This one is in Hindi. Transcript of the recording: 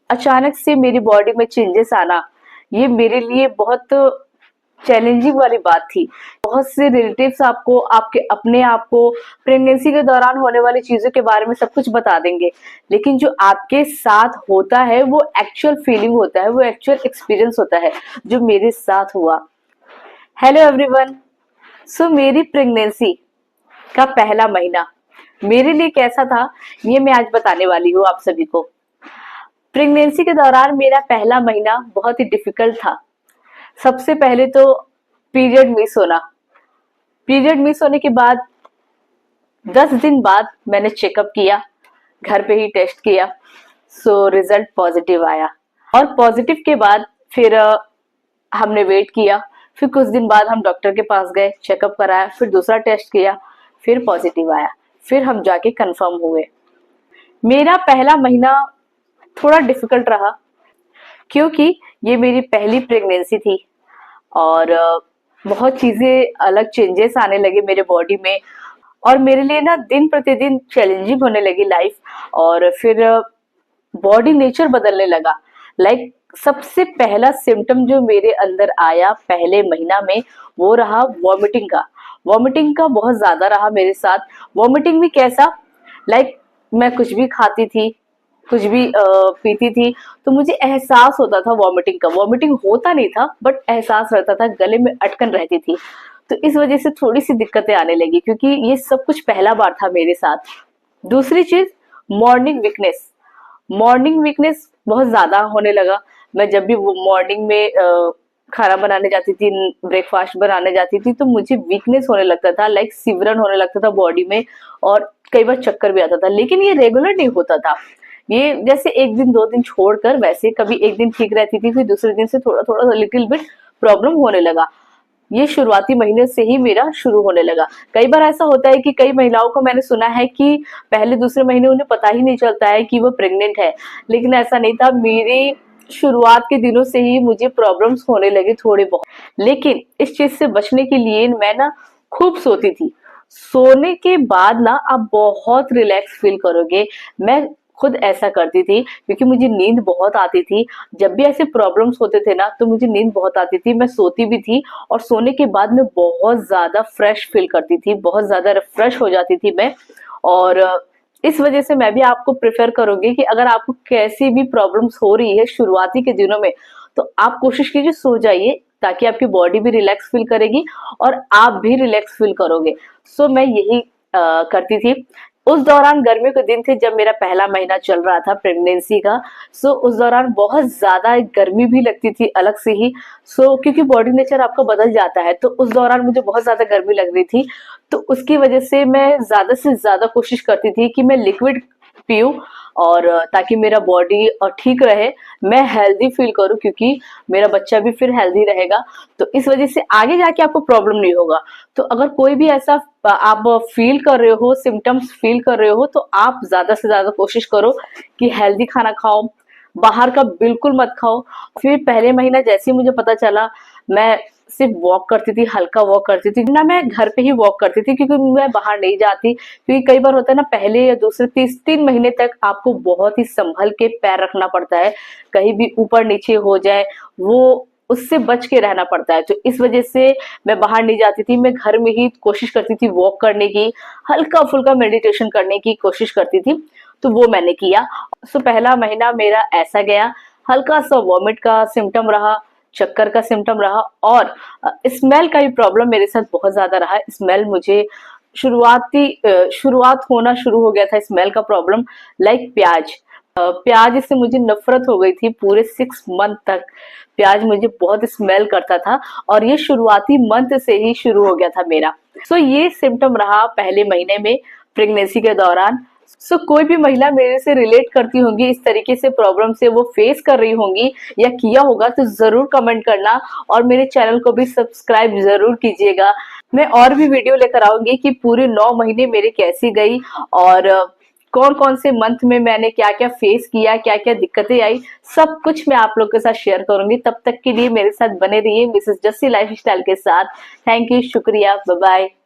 अचानक से मेरी बॉडी में चेंजेस आना, ये मेरे लिए बहुत चैलेंजिंग वाली बात थी। बहुत से रिलेटिव्स आपको आपके अपने आप को प्रेगनेंसी के दौरान होने वाली चीजों के बारे में सब कुछ बता देंगे, लेकिन जो आपके साथ होता है वो एक्चुअल फीलिंग होता है, वो एक्चुअल एक्सपीरियंस होता है, जो मेरे साथ हुआ। Hello everyone. सो मेरी प्रेगनेंसी का पहला महीना मेरे लिए कैसा था, ये मैं आज बताने वाली हूँ आप सभी को। प्रेगनेंसी के दौरान मेरा पहला महीना बहुत ही डिफिकल्ट था। सबसे पहले तो पीरियड मिस होना। पीरियड मिस होने के बाद 10 दिन बाद मैंने चेकअप किया, घर पे ही टेस्ट किया। सो रिजल्ट पॉजिटिव आया, और पॉजिटिव के बाद फिर हमने वेट किया। फिर कुछ दिन बाद हम डॉक्टर के पास गए, चेकअप कराया, फिर दूसरा टेस्ट किया, फिर पॉजिटिव आया। फिर हम जाके कंफर्म हुए। मेरा पहला महीना थोड़ा डिफिकल्ट रहा, क्योंकि ये मेरी पहली प्रेगनेंसी थी और बहुत चीजें अलग चेंजेस आने लगे मेरे बॉडी में, और मेरे लिए ना दिन प्रतिदिन चैलेंजिंग होने लगी लाइफ। और फिर बॉडी नेचर बदलने लगा। लाइक सबसे पहला सिम्टम जो मेरे अंदर आया पहले महीना में, वो रहा वॉमिटिंग का। वॉमिटिंग का बहुत ज्यादा रहा मेरे साथ। वॉमिटिंग भी कैसा, लाइक मैं कुछ भी खाती थी, कुछ भी पीती थी, तो मुझे एहसास होता था वॉमिटिंग का। वॉमिटिंग होता नहीं था, बट एहसास रहता था, गले में अटकन रहती थी। तो इस वजह से थोड़ी सी दिक्कतें आने लगी, क्योंकि ये सब कुछ पहला बार था मेरे साथ। दूसरी चीज, मॉर्निंग वीकनेस। मॉर्निंग वीकनेस बहुत ज्यादा होने लगा। मैं जब भी वो मॉर्निंग में खाना बनाने जाती थी, ब्रेकफास्ट बनाने जाती थी, तो मुझे वीकनेस होने लगता था, लाइक सिवरन होने लगता था बॉडी में, और कई बार चक्कर भी आता था। लेकिन ये रेगुलर नहीं होता था, ये जैसे एक दिन दो दिन छोड़कर, वैसे कभी एक दिन ठीक रहती थी, फिर दूसरे दिन से थोड़ा थोड़ा लिटिल बिट प्रॉब्लम होने लगा। ये शुरुआती महीने से ही मेरा शुरू होने लगा। कई बार ऐसा होता है कि कई महिलाओं को मैंने सुना है कि पहले दूसरे महीने उन्हें पता ही नहीं चलता है कि वो प्रेग्नेंट है, लेकिन ऐसा नहीं था। मेरी शुरुआत के दिनों से ही मुझे प्रॉब्लम्स होने लगे थोड़े बहुत। लेकिन इस चीज से बचने के लिए मैं ना खूब सोती थी। सोने के बाद ना आप बहुत रिलैक्स फील करोगे। मैं खुद ऐसा करती थी, क्योंकि मुझे नींद बहुत आती थी। जब भी ऐसे प्रॉब्लम्स होते थे ना, तो मुझे नींद बहुत आती थी, मैं सोती भी थी, और सोने के बाद मैं बहुत ज्यादा फ्रेश फील करती थी, बहुत ज्यादा रिफ्रेश हो जाती थी मैं। और इस वजह से मैं भी आपको प्रेफर करूंगी कि अगर आपको कैसी भी प्रॉब्लम्स हो रही है शुरुआती के दिनों में, तो आप कोशिश कीजिए सो जाइए, ताकि आपकी बॉडी भी रिलैक्स फील करेगी और आप भी रिलैक्स फील करोगे। सो मैं यही करती थी। उस दौरान गर्मियों के दिन थे, जब मेरा पहला महीना चल रहा था प्रेगनेंसी का। सो उस दौरान बहुत ज्यादा गर्मी भी लगती थी अलग से ही। क्योंकि बॉडी नेचर आपका बदल जाता है, तो उस दौरान मुझे बहुत ज्यादा गर्मी लग रही थी। तो उसकी वजह से मैं ज्यादा से ज्यादा कोशिश करती थी कि मैं लिक्विड पीऊं, और ताकि मेरा बॉडी ठीक रहे, मैं हेल्दी फील करूं, क्योंकि मेरा बच्चा भी फिर हेल्दी रहेगा। तो इस वजह से आगे जाके आपको प्रॉब्लम नहीं होगा। तो अगर कोई भी ऐसा आप फील कर रहे हो, सिम्टम्स फील कर रहे हो, तो आप ज्यादा से ज्यादा कोशिश करो कि हेल्दी खाना खाओ, बाहर का बिल्कुल मत खाओ। फिर पहले महीना जैसे ही मुझे पता चला, मैं सिर्फ वॉक करती थी, हल्का वॉक करती थी ना, मैं घर पे ही वॉक करती थी, क्योंकि मैं बाहर नहीं जाती। क्योंकि कई बार होता है ना, पहले या दूसरे 3 महीने तक आपको बहुत ही संभल के पैर रखना पड़ता है, कहीं भी ऊपर नीचे हो जाए, वो उससे बच के रहना पड़ता है। तो इस वजह से मैं बाहर नहीं जाती थी, मैं घर में ही कोशिश करती थी वॉक करने की, हल्का फुल्का मेडिटेशन करने की कोशिश करती थी। तो वो मैंने किया। पहला महीना मेरा ऐसा गया। हल्का सा वॉमिट का सिम्टम रहा, चक्कर का सिम्टम रहा, और स्मेल का भी प्रॉब्लम मेरे साथ बहुत ज्यादा रहा। स्मेल मुझे शुरुआत होना शुरू हो गया था, स्मेल का प्रॉब्लम। लाइक प्याज से मुझे नफरत हो गई थी। पूरे 6 मंथ तक प्याज मुझे बहुत स्मेल करता था, और ये शुरुआती मंथ से ही शुरू हो गया था मेरा। ये सिम्टम रहा पहले महीने में प्रेगनेंसी के दौरान। कोई भी महिला मेरे से रिलेट करती होंगी, इस तरीके से प्रॉब्लम से वो फेस कर रही होंगी या किया होगा, तो जरूर कमेंट करना, और मेरे चैनल को भी सब्सक्राइब जरूर कीजिएगा। मैं और भी वीडियो लेकर आऊंगी कि पूरे 9 महीने मेरे कैसी गई, और कौन कौन से मंथ में मैंने क्या क्या फेस किया, क्या क्या दिक्कतें आई, सब कुछ मैं आप लोग के साथ शेयर करूंगी। तब तक के लिए मेरे साथ बने रहिए मिसेस जस्सी लाइफस्टाइल के साथ। थैंक यू, शुक्रिया, बाय बाय।